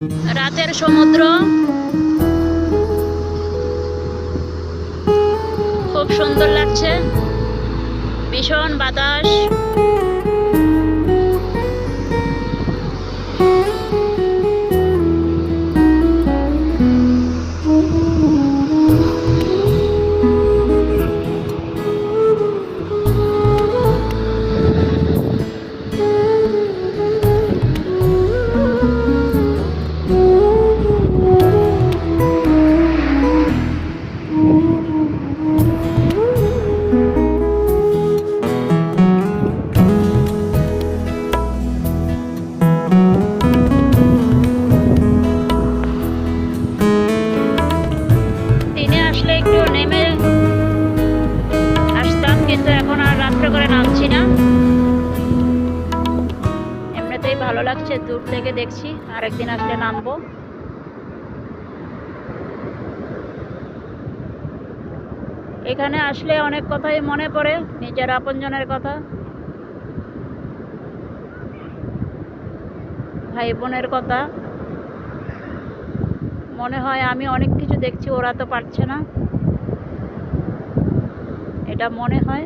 রাতের সমুদ্র খুব সুন্দর লাগছে, ভীষণ বাতাস। দিনে আসলে একটু নেমে আসতাম, কিন্তু এখন আর রাত্রে করে নামছি না। এমনিতেই ভালো লাগছে, দূর থেকে দেখছি, আরেকদিন আসলে নামবো। এখানে আসলে অনেক কথাই মনে পড়ে, নিজের আপনজনের কথা, ভাই বোনের কথা। মনে হয় আমি অনেক কিছু দেখছি, ওরা তো পারছে না, এটা মনে হয়।